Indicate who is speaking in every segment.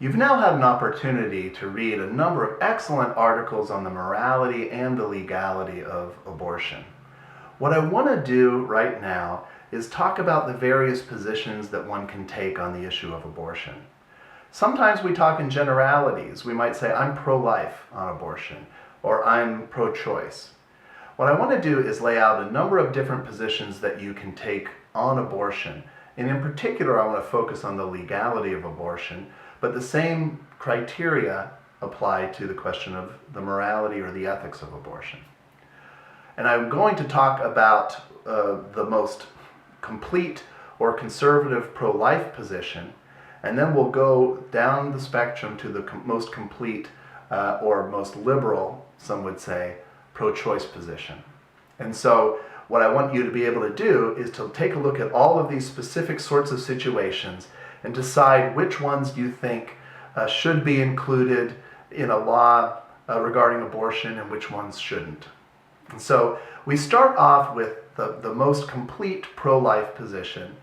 Speaker 1: You've now had an opportunity to read a number of excellent articles on the morality and the legality of abortion. What I want to do right now is talk about the various positions that one can take on the issue of abortion. Sometimes we talk in generalities. We might say, I'm pro-life on abortion, or I'm pro-choice. What I want to do is lay out a number of different positions that you can take on abortion. And in particular, I want to focus on the legality of abortion, but the same criteria apply to the question of the morality or the ethics of abortion. And I'm going to talk about the most complete or conservative pro-life position, and then we'll go down the spectrum to the most complete or most liberal, some would say, pro-choice position. And so what I want you to be able to do is to take a look at all of these specific sorts of situations and decide which ones you think should be included in a law regarding abortion and which ones shouldn't. And so we start off with the most complete pro-life position.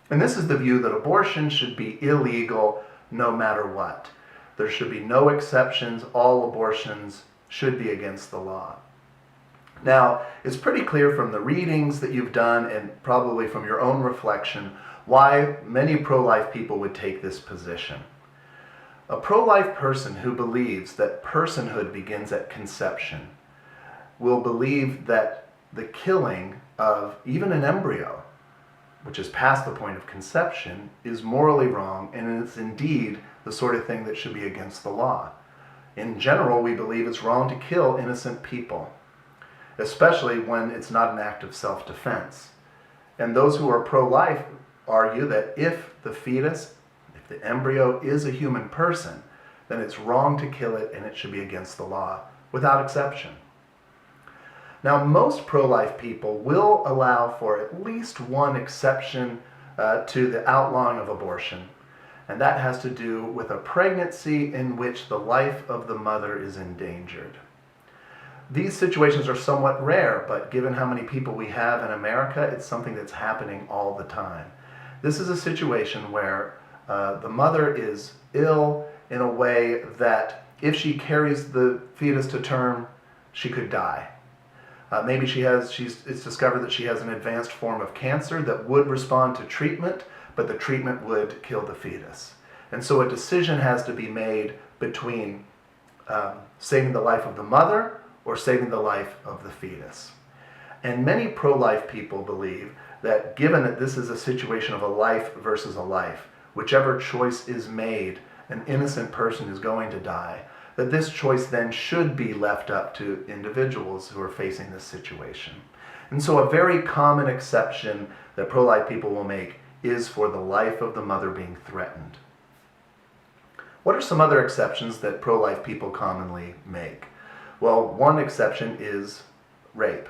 Speaker 1: And this is the view that abortion should be illegal no matter what. There should be no exceptions. All abortions should be against the law. Now, it's pretty clear from the readings that you've done and probably from your own reflection why many pro-life people would take this position. A pro-life person who believes that personhood begins at conception will believe that the killing of even an embryo, which is past the point of conception, is morally wrong, and it's indeed the sort of thing that should be against the law. In general, we believe it's wrong to kill innocent people, especially when it's not an act of self-defense. And those who are pro-life argue that if the fetus, if the embryo is a human person, then it's wrong to kill it and it should be against the law, without exception. Now, most pro-life people will allow for at least one exception to the outlawing of abortion, and that has to do with a pregnancy in which the life of the mother is endangered. These situations are somewhat rare, but given how many people we have in America, it's something that's happening all the time. This is a situation where the mother is ill in a way that if she carries the fetus to term, she could die. Maybe it's discovered that she has an advanced form of cancer that would respond to treatment, but the treatment would kill the fetus. And so a decision has to be made between saving the life of the mother or saving the life of the fetus. And many pro-life people believe that given that this is a situation of a life versus a life, whichever choice is made, an innocent person is going to die, that this choice then should be left up to individuals who are facing this situation. And so a very common exception that pro-life people will make is for the life of the mother being threatened. What are some other exceptions that pro-life people commonly make? Well, one exception is rape.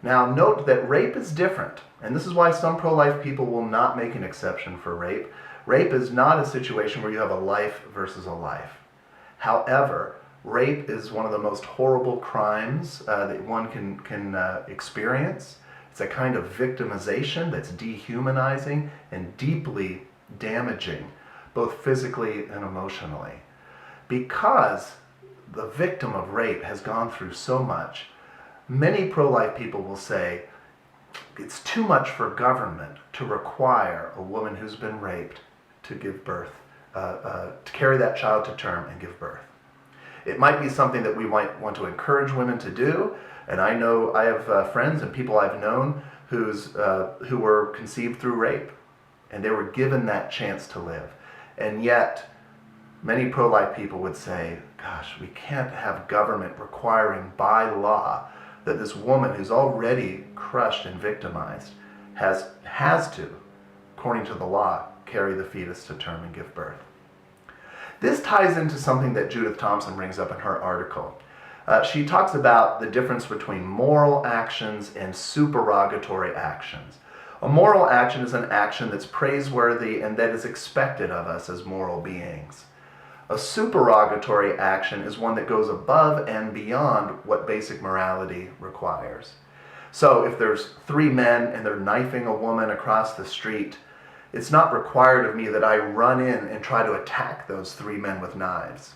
Speaker 1: Now, note that rape is different, and this is why some pro-life people will not make an exception for rape. Rape is not a situation where you have a life versus a life. However, rape is one of the most horrible crimes that one can experience. It's a kind of victimization that's dehumanizing and deeply damaging, both physically and emotionally. Because the victim of rape has gone through so much, many pro-life people will say it's too much for government to require a woman who's been raped to give birth, to carry that child to term and give birth. It might be something that we might want to encourage women to do, and I know I have friends and people I've known who were conceived through rape, and they were given that chance to live. And yet, many pro-life people would say, gosh, we can't have government requiring by law that this woman who's already crushed and victimized has to, according to the law, carry the fetus to term and give birth. This ties into something that Judith Thomson brings up in her article. She talks about the difference between moral actions and supererogatory actions. A moral action is an action that's praiseworthy and that is expected of us as moral beings. A supererogatory action is one that goes above and beyond what basic morality requires. So if there's three men and they're knifing a woman across the street, it's not required of me that I run in and try to attack those three men with knives.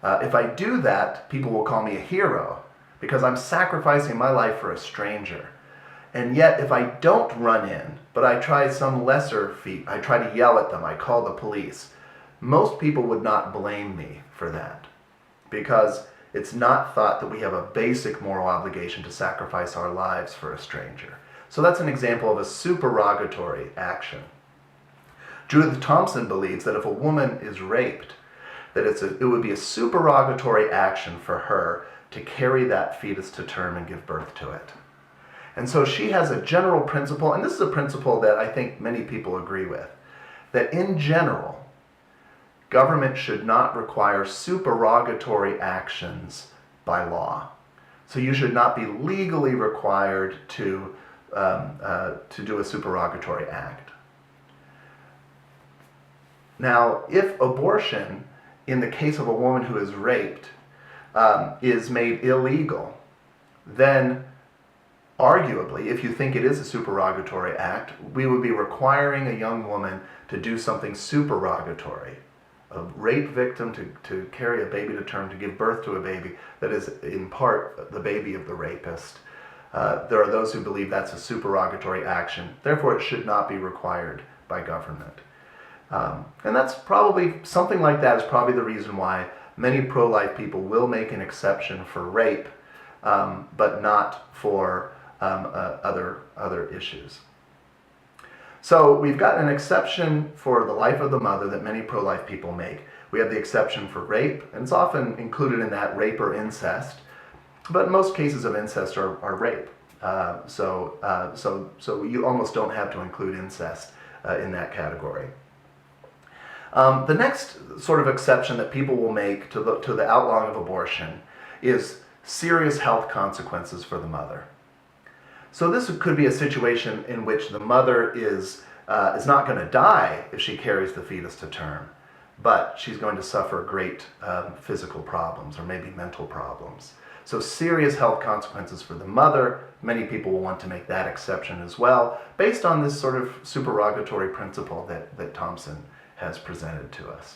Speaker 1: If I do that, people will call me a hero because I'm sacrificing my life for a stranger. And yet, if I don't run in, but I try some lesser feat, I try to yell at them, I call the police, most people would not blame me for that because it's not thought that we have a basic moral obligation to sacrifice our lives for a stranger. So that's an example of a supererogatory action. Judith Thompson believes that if a woman is raped, that it would be a supererogatory action for her to carry that fetus to term and give birth to it. And so she has a general principle, and this is a principle that I think many people agree with, that in general, government should not require supererogatory actions by law. So you should not be legally required to do a supererogatory act. Now, if abortion, in the case of a woman who is raped, is made illegal, then arguably, if you think it is a supererogatory act, we would be requiring a young woman to do something supererogatory. A rape victim to carry a baby to term, to give birth to a baby that is in part the baby of the rapist. There are those who believe that's a supererogatory action. Therefore, it should not be required by government. And that's probably, something like that is probably the reason why many pro-life people will make an exception for rape, but not for other issues. So we've got an exception for the life of the mother that many pro-life people make. We have the exception for rape, and it's often included in that rape or incest, but most cases of incest are rape. So you almost don't have to include incest in that category. The next sort of exception that people will make to the outlawing of abortion is serious health consequences for the mother. So this could be a situation in which the mother is not going to die if she carries the fetus to term, but she's going to suffer great physical problems or maybe mental problems. So serious health consequences for the mother, many people will want to make that exception as well, based on this sort of supererogatory principle that Thompson has presented to us.